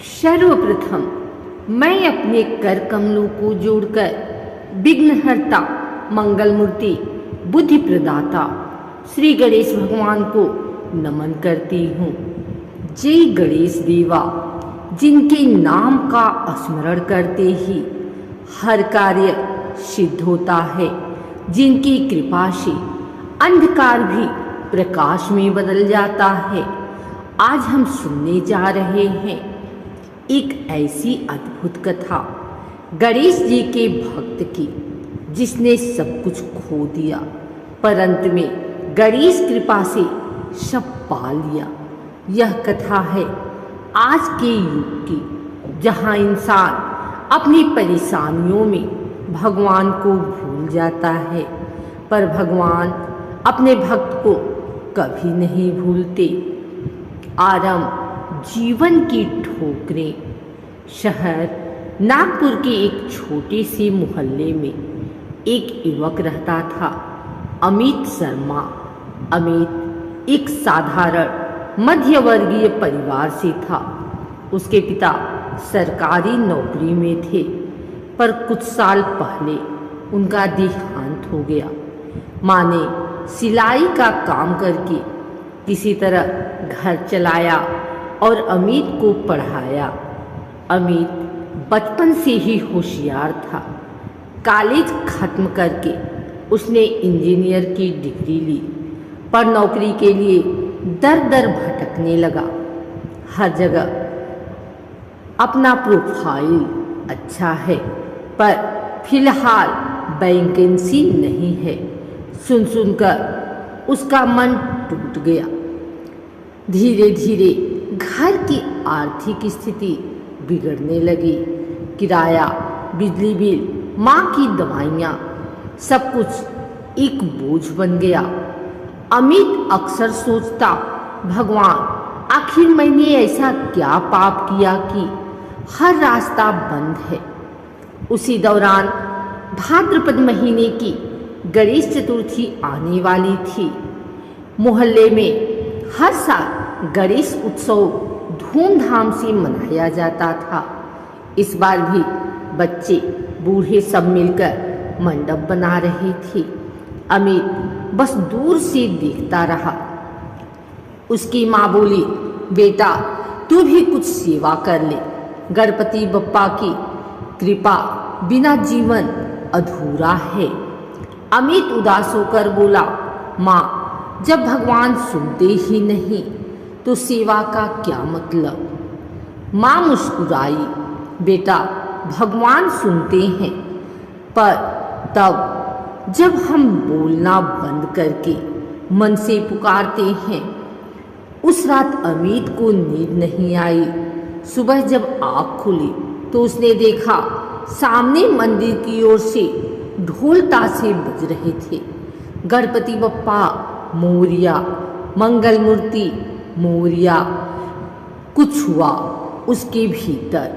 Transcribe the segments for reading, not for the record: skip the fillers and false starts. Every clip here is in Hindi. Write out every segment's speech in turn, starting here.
सर्वप्रथम मैं अपने कर कमलों को जोड़कर विघ्नहर्ता, मंगलमूर्ति, बुद्धि प्रदाता श्री गणेश भगवान को नमन करती हूँ। जय गणेश देवा, जिनके नाम का स्मरण करते ही हर कार्य सिद्ध होता है, जिनकी कृपा से अंधकार भी प्रकाश में बदल जाता है। आज हम सुनने जा रहे हैं एक ऐसी अद्भुत कथा गणेश जी के भक्त की, जिसने सब कुछ खो दिया पर अंत में गणेश कृपा से सब पा लिया। यह कथा है आज के युग की, जहाँ इंसान अपनी परेशानियों में भगवान को भूल जाता है, पर भगवान अपने भक्त को कभी नहीं भूलते। आरंभ जीवन की ठोकरें। शहर नागपुर के एक छोटे से मोहल्ले में एक युवक रहता था, अमित शर्मा। अमित एक साधारण मध्यवर्गीय परिवार से था। उसके पिता सरकारी नौकरी में थे, पर कुछ साल पहले उनका देहांत हो गया। माँ ने सिलाई का काम करके किसी तरह घर चलाया और अमित को पढ़ाया। अमित बचपन से ही होशियार था। कॉलेज खत्म करके उसने इंजीनियर की डिग्री ली, पर नौकरी के लिए दर दर भटकने लगा। हर जगह अपना प्रोफाइल अच्छा है, पर फिलहाल वैकेंसी नहीं है। सुन सुनकर उसका मन टूट गया। धीरे धीरे घर की आर्थिक स्थिति बिगड़ने लगी। किराया, बिजली बिल, माँ की दवाइयाँ, सब कुछ एक बोझ बन गया। अमित अक्सर सोचता, भगवान आखिर मैंने ऐसा क्या पाप किया कि हर रास्ता बंद है। उसी दौरान भाद्रपद महीने की गणेश चतुर्थी आने वाली थी। मोहल्ले में हर साल गणेश उत्सव धूमधाम से मनाया जाता था। इस बार भी बच्चे बूढ़े सब मिलकर मंडप बना रहे थे। अमित बस दूर से देखता रहा। उसकी माँ बोली, बेटा तू भी कुछ सेवा कर ले। गणपति बप्पा की कृपा बिना जीवन अधूरा है। अमित उदास होकर बोला, माँ जब भगवान सुनते ही नहीं तो सेवा का क्या मतलब। माँ मुस्कुराई, बेटा भगवान सुनते हैं, पर तब जब हम बोलना बंद करके मन से पुकारते हैं। उस रात अमित को नींद नहीं आई। सुबह जब आँख खुली तो उसने देखा सामने मंदिर की ओर से ढोल ताशे बज रहे थे। गणपति बप्पा मोरिया, मंगलमूर्ति मोरिया। कुछ हुआ उसके भीतर।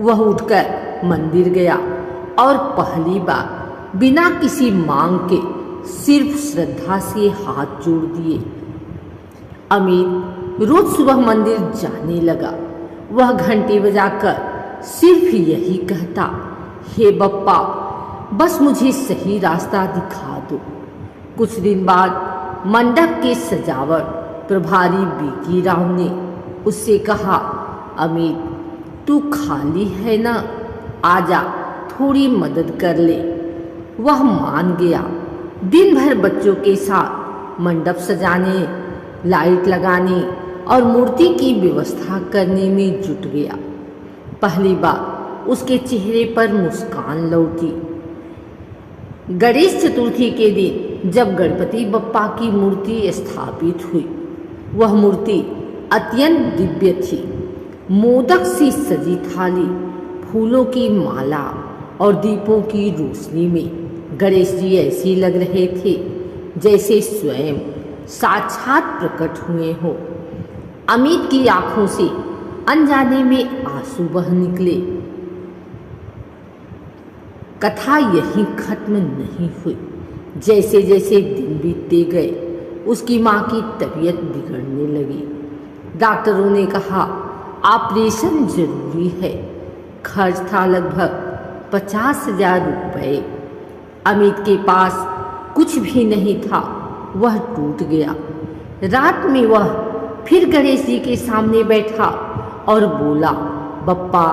वह उठकर मंदिर गया और पहली बार बिना किसी मांग के सिर्फ श्रद्धा से हाथ जोड़ दिए। अमित रोज सुबह मंदिर जाने लगा। वह घंटी बजाकर सिर्फ यही कहता, हे बप्पा बस मुझे सही रास्ता दिखा दो। कुछ दिन बाद मंडप के सजावट प्रभारी बीकी राव ने उससे कहा, अमित तू खाली है ना, आजा थोड़ी मदद कर ले। वह मान गया। दिन भर बच्चों के साथ मंडप सजाने, लाइट लगाने और मूर्ति की व्यवस्था करने में जुट गया। पहली बार उसके चेहरे पर मुस्कान लौटी। गणेश चतुर्थी के दिन जब गणपति बप्पा की मूर्ति स्थापित हुई, वह मूर्ति अत्यंत दिव्य थी। मोदक से सजी थाली, फूलों की माला और दीपों की रोशनी में गणेश जी ऐसे लग रहे थे जैसे स्वयं साक्षात प्रकट हुए हों। अमित की आंखों से अनजाने में आंसू बह निकले। कथा यहीं खत्म नहीं हुई। जैसे जैसे दिन बीतते गए उसकी माँ की तबीयत बिगड़ने लगी। डॉक्टरों ने कहा ऑपरेशन जरूरी है। खर्च था लगभग 50,000 रुपये। अमित के पास कुछ भी नहीं था, वह टूट गया। रात में वह फिर गणेश जी के सामने बैठा और बोला, बप्पा,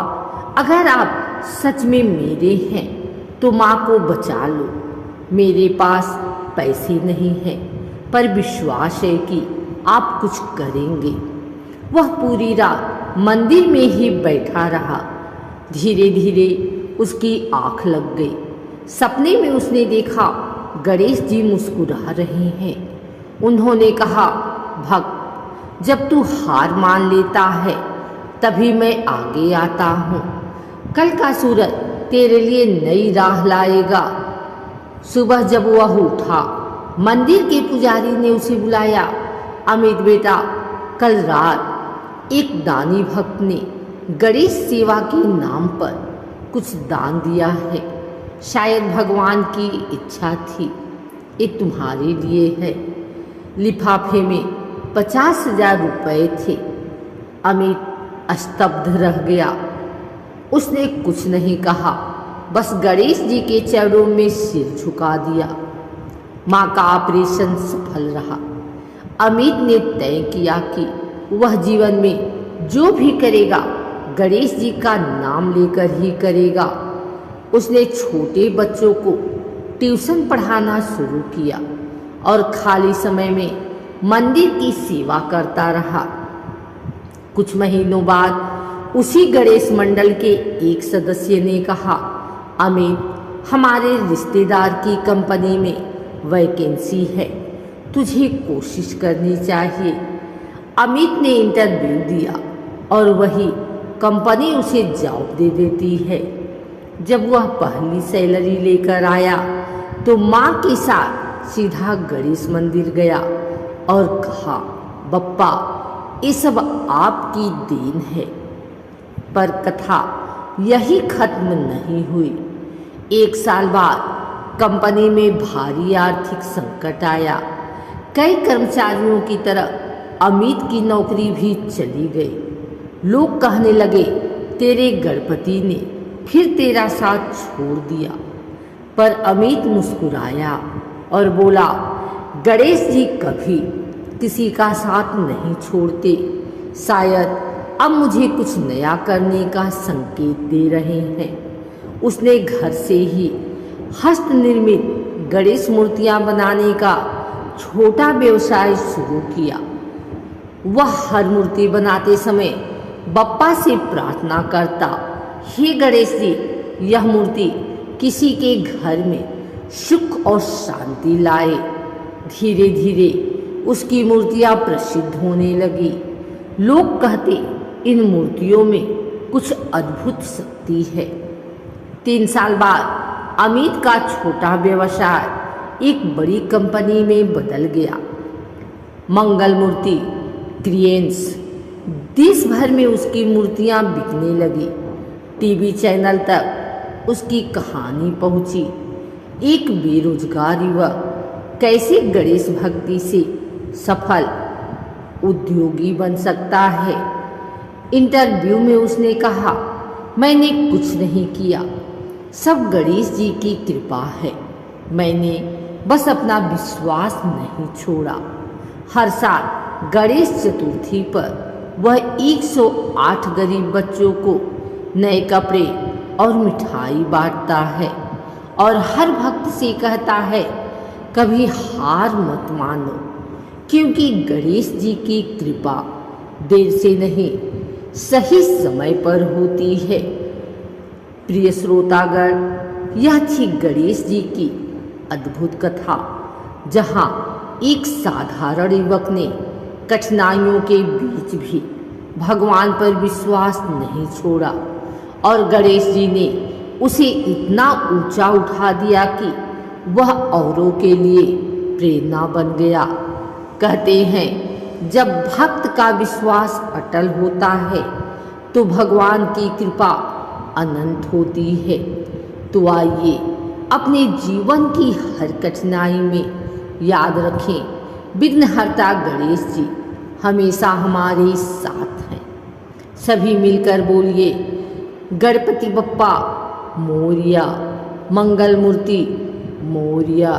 अगर आप सच में मेरे हैं तो माँ को बचा लो। मेरे पास पैसे नहीं हैं, पर विश्वास है कि आप कुछ करेंगे। वह पूरी रात मंदिर में ही बैठा रहा। धीरे धीरे उसकी आँख लग गई। सपने में उसने देखा गणेश जी मुस्कुरा रहे हैं। उन्होंने कहा, भक्त, जब तू हार मान लेता है तभी मैं आगे आता हूँ। कल का सूरज तेरे लिए नई राह लाएगा। सुबह जब वह उठा, मंदिर के पुजारी ने उसे बुलाया। अमित बेटा, कल रात एक दानी भक्त ने गणेश सेवा के नाम पर कुछ दान दिया है। शायद भगवान की इच्छा थी। ये तुम्हारे लिए है। लिफाफे में 50,000 रुपये थे। अमित स्तब्ध रह गया। उसने कुछ नहीं कहा, बस गणेश जी के चरणों में सिर झुका दिया। माँ का ऑपरेशन सफल रहा। अमित ने तय किया कि वह जीवन में जो भी करेगा गणेश जी का नाम लेकर ही करेगा। उसने छोटे बच्चों को ट्यूशन पढ़ाना शुरू किया और खाली समय में मंदिर की सेवा करता रहा। कुछ महीनों बाद उसी गणेश मंडल के एक सदस्य ने कहा, अमित, हमारे रिश्तेदार की कंपनी में वैकेंसी है, तुझे कोशिश करनी चाहिए। अमित ने इंटरव्यू दिया और वही कंपनी उसे जॉब दे देती है। जब वह पहली सैलरी लेकर आया तो माँ के साथ सीधा गणेश मंदिर गया और कहा, बप्पा, ये सब आपकी देन है। पर कथा यही खत्म नहीं हुई। 1 साल बाद कंपनी में भारी आर्थिक संकट आया। कई कर्मचारियों की तरह अमित की नौकरी भी चली गई। लोग कहने लगे, तेरे गणपति ने फिर तेरा साथ छोड़ दिया। पर अमित मुस्कुराया और बोला, गणेश जी कभी किसी का साथ नहीं छोड़ते। शायद अब मुझे कुछ नया करने का संकेत दे रहे हैं। उसने घर से ही हस्त निर्मित गणेश मूर्तियां बनाने का छोटा व्यवसाय शुरू किया। वह हर मूर्ति बनाते समय बप्पा से प्रार्थना करता, हे गणेश जी, यह मूर्ति किसी के घर में सुख और शांति लाए। धीरे धीरे उसकी मूर्तियां प्रसिद्ध होने लगी। लोग कहते, इन मूर्तियों में कुछ अद्भुत शक्ति है। 3 साल बाद अमित का छोटा व्यवसाय एक बड़ी कंपनी में बदल गया। मंगल मूर्ति क्रिएंस। देश भर में उसकी मूर्तियां बिकने लगी। टीवी चैनल तक उसकी कहानी पहुंची। एक बेरोजगार युवक कैसे गणेश भक्ति से सफल उद्योगी बन सकता है। इंटरव्यू में उसने कहा, मैंने कुछ नहीं किया, सब गणेश जी की कृपा है। मैंने बस अपना विश्वास नहीं छोड़ा। हर साल गणेश चतुर्थी पर वह 108 गरीब बच्चों को नए कपड़े और मिठाई बांटता है और हर भक्त से कहता है, कभी हार मत मानो, क्योंकि गणेश जी की कृपा देर से नहीं सही समय पर होती है। प्रिय श्रोतागण, यह थी गणेश जी की अद्भुत कथा, जहाँ एक साधारण युवक ने कठिनाइयों के बीच भी भगवान पर विश्वास नहीं छोड़ा और गणेश जी ने उसे इतना ऊंचा उठा दिया कि वह औरों के लिए प्रेरणा बन गया। कहते हैं, जब भक्त का विश्वास अटल होता है तो भगवान की कृपा अनंत होती है। तो आइए अपने जीवन की हर कठिनाई में याद रखें, विघ्नहर्ता गणेश जी हमेशा हमारे साथ हैं। सभी मिलकर बोलिए गणपति बप्पा मोरिया, मंगल मूर्ति मोरिया।